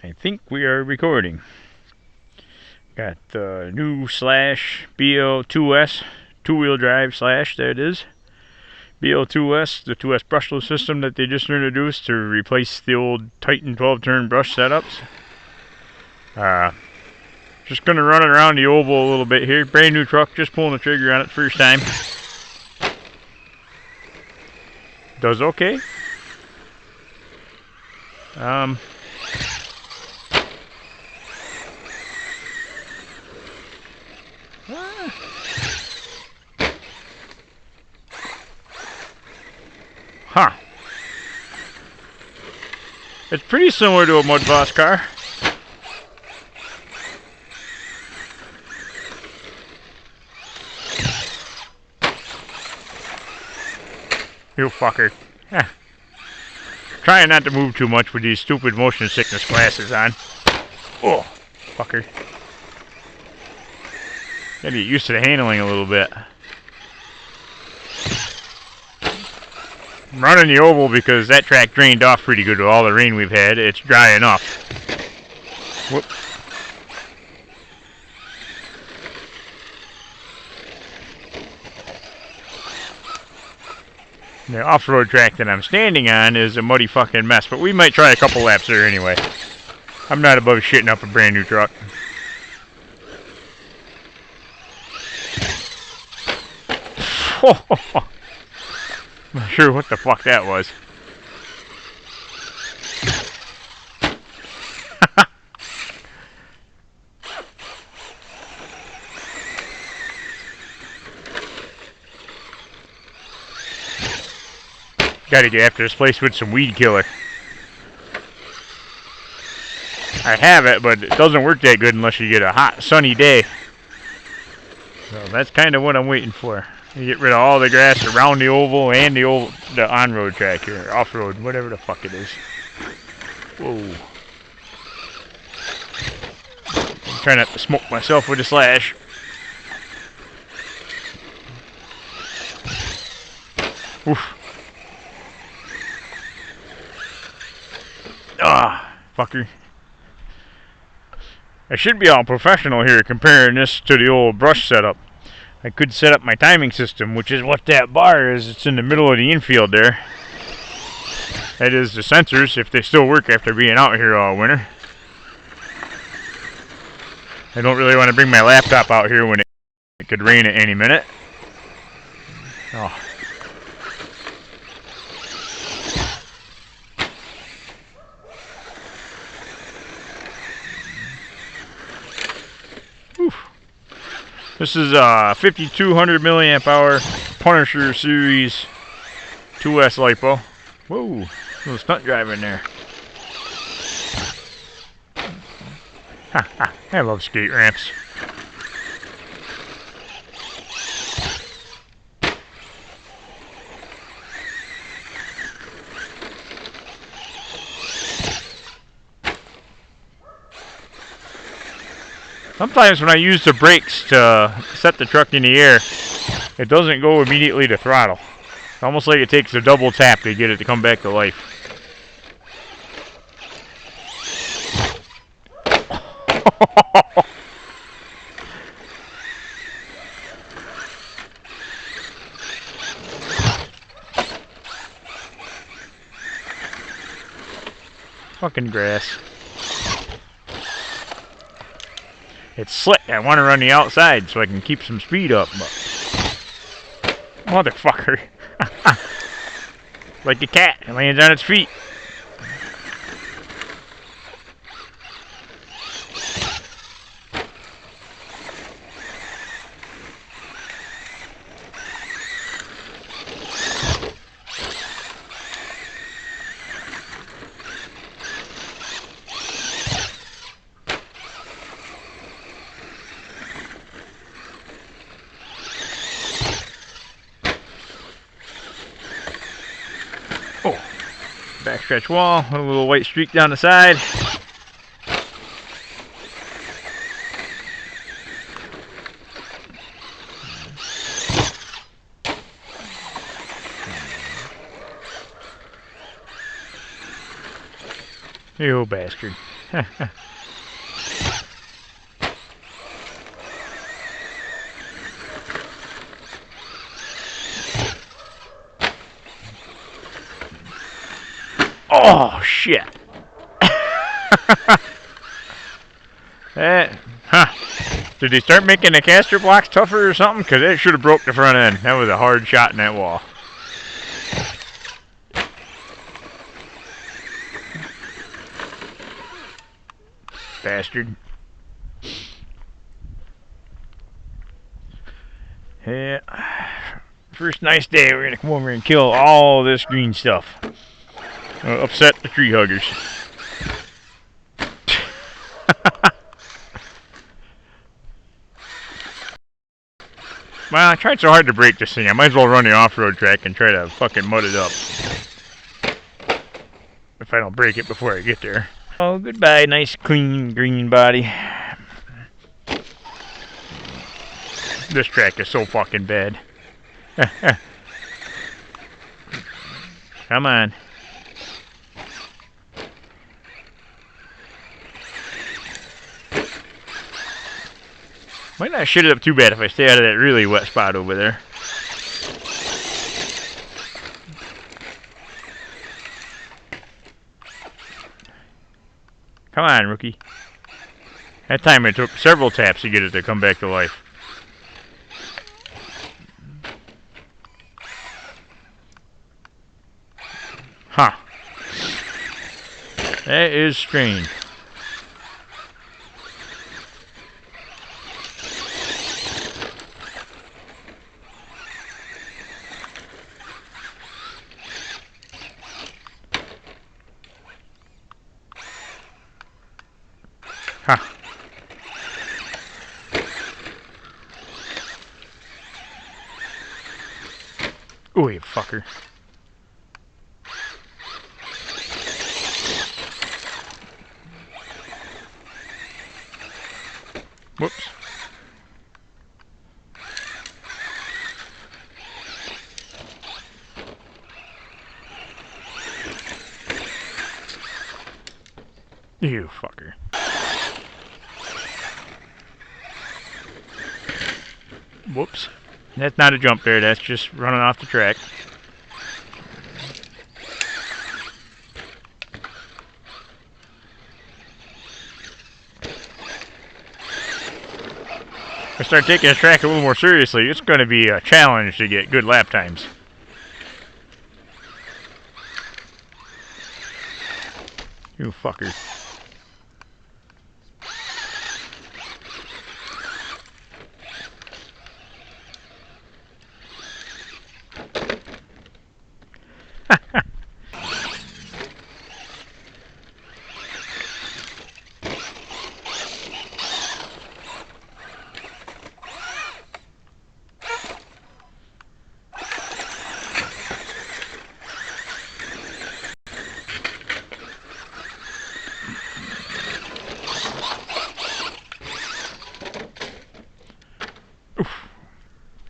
I think we are recording. Got the new Slash BL2s, two-wheel drive Slash, there it is. BL2s, the 2S brushless system that they just introduced to replace the old Titan 12-turn brush setups. Just gonna run it around the oval a little bit here. Brand new truck, just pulling the trigger on it first time. Does okay. Huh. It's pretty similar to a Mud Boss car. You fucker. Eh. Trying not to move too much with these stupid motion sickness glasses on. Oh, fucker. Gotta get used to the handling a little bit. I'm running the oval because that track drained off pretty good with all the rain we've had. It's dry enough. Whoop. The off-road track that I'm standing on is a muddy fucking mess, but we might try a couple laps there anyway. I'm not above shitting up a brand new truck. I'm not sure what the fuck that was. Gotta get after this place with some weed killer. I have it, but it doesn't work that good unless you get a hot, sunny day. So that's kind of what I'm waiting for. You get rid of all the grass around the oval and the on-road track here, off-road, whatever the fuck it is. Whoa. I'm trying not to smoke myself with a Slash. Oof. Ah, fucker. I should be all professional here comparing this to the old brush setup. I could set up my timing system, which is what that bar is. It's in the middle of the infield there. That is the sensors, if they still work after being out here all winter. I don't really want to bring my laptop out here when it could rain at any minute. Oh. This is a 5200 milliamp hour Punisher Series 2S LiPo. Whoa, little stunt driver in there. Ha ha, I love skate ramps. Sometimes when I use the brakes to set the truck in the air, it doesn't go immediately to throttle. It's almost like it takes a double tap to get it to come back to life. Fucking grass. It's slick. I want to run the outside so I can keep some speed up, but motherfucker. Like a cat, it lands on its feet. Oh, backstretch wall, a little white streak down the side. You bastard. Oh, shit. Did they start making the caster blocks tougher or something? Because it should have broke the front end. That was a hard shot in that wall. Bastard. Yeah. First nice day, we're going to come over and kill all this green stuff. Upset the tree huggers. Well, I tried so hard to break this thing, I might as well run the off-road track and try to fucking mud it up. If I don't break it before I get there. Oh, goodbye, nice clean green body. This track is so fucking bad. Come on. Might not shit it up too bad if I stay out of that really wet spot over there. Come on, rookie. That time it took several taps to get it to come back to life. Huh. That is strange. Huh. Oh, you fucker. Whoops. You fucker. Whoops. That's not a jump there, that's just running off the track. If I start taking this track a little more seriously, it's going to be a challenge to get good lap times. You fucker.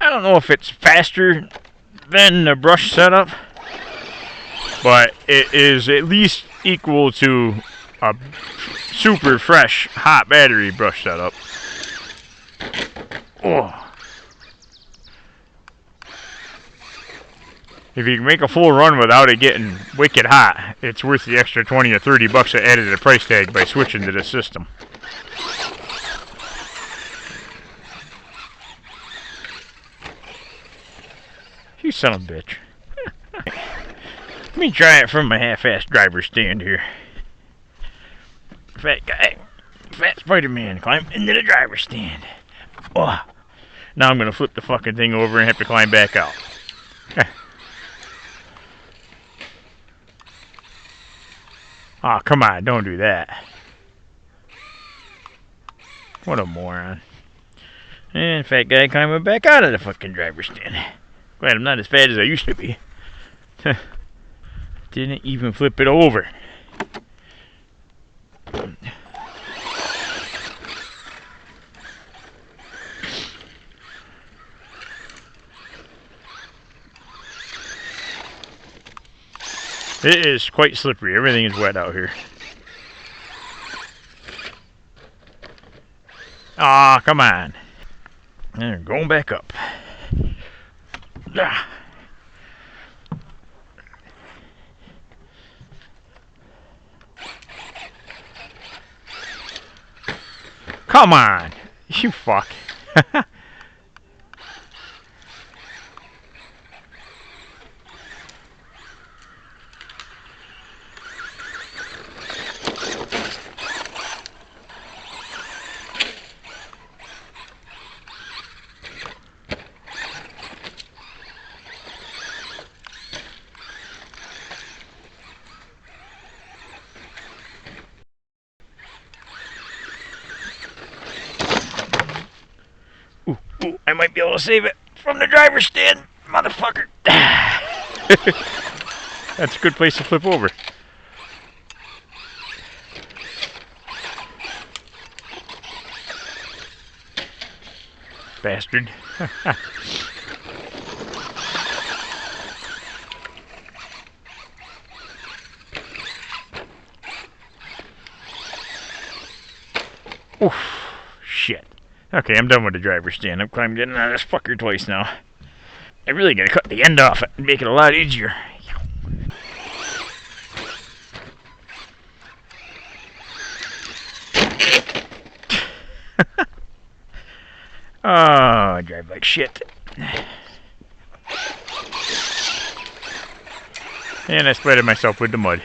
I don't know if it's faster than the brush setup, but it is at least equal to a super fresh hot battery brush setup. Oh. If you can make a full run without it getting wicked hot, it's worth the extra 20 or 30 bucks I added to the price tag by switching to this system. You son of a bitch. Let me try it from my half-assed driver's stand here. Fat guy, fat Spider-Man, climb into the driver's stand. Oh. Now I'm gonna flip the fucking thing over and have to climb back out. Aw, oh, come on, don't do that. What a moron. And fat guy climbing back out of the fucking driver's stand. Glad I'm not as fat as I used to be. Didn't even flip it over. It is quite slippery. Everything is wet out here. Aw, come on. And going back up. Ah. Come on. You fuck. Ooh, ooh, I might be able to save it from the driver's stand, motherfucker. That's a good place to flip over. Bastard. Oof. Shit. Okay, I'm done with the driver's stand. I'm climbing out of this fucker twice now. I really gotta cut the end off it and make it a lot easier. Oh, I drive like shit. And I splattered myself with the mud.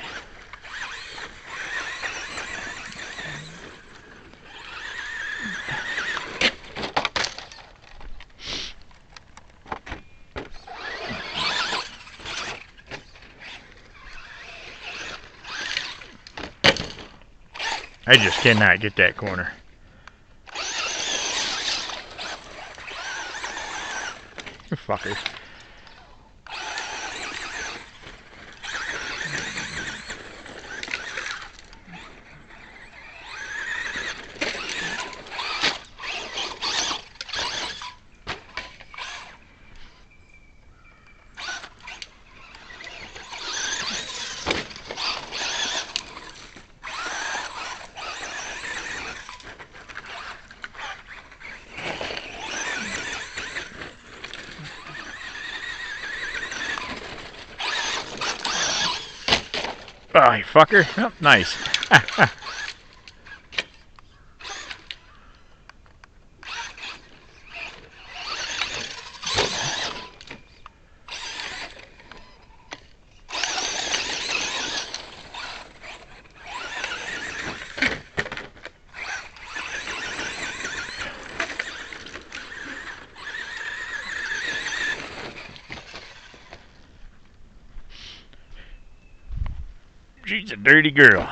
I just cannot get that corner. You fuckers. Oh, you fucker. Oh, nice. She's a dirty girl.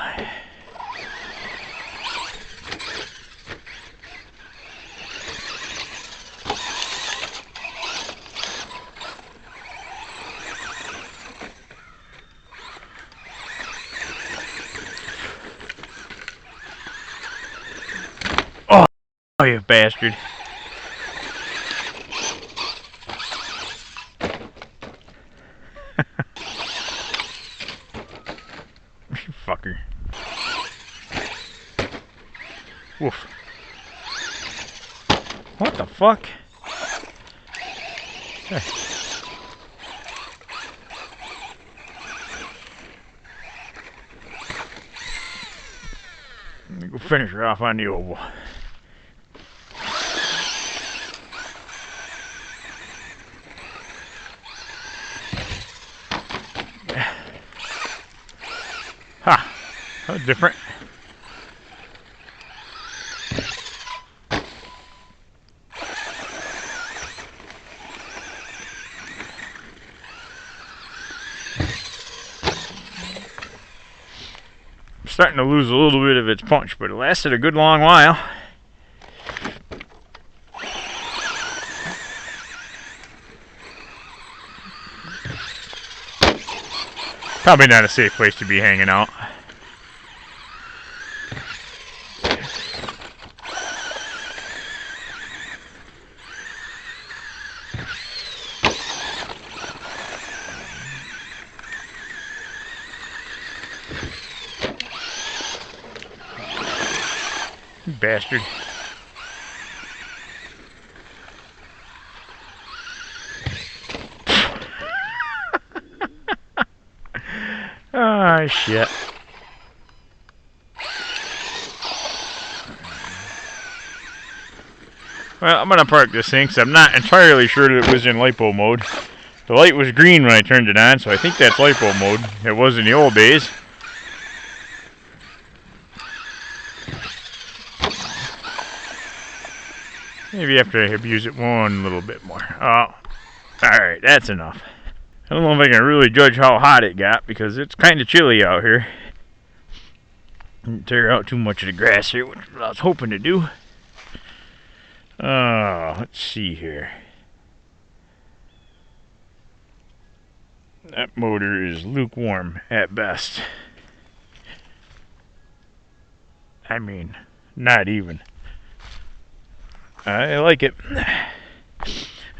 Oh, you bastard. You fucker. Woof. What the fuck? Hey. Let me go finish her off on the oval. Ha! That was different. Starting to lose a little bit of its punch, but it lasted a good long while. Probably not a safe place to be hanging out. You bastard. Ah, shit. Well, I'm gonna park this thing because I'm not entirely sure that it was in LiPo mode. The light was green when I turned it on, so I think that's LiPo mode. It was in the old days. Maybe after I abuse it one little bit more. Oh, alright, that's enough. I don't know if I can really judge how hot it got because it's kind of chilly out here. Didn't tear out too much of the grass here, which I was hoping to do. Let's see here. That motor is lukewarm at best. I mean, not even. I like it.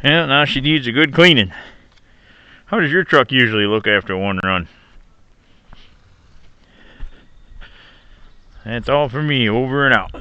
Yeah, now she needs a good cleaning. How does your truck usually look after one run? That's all for me. Over and out.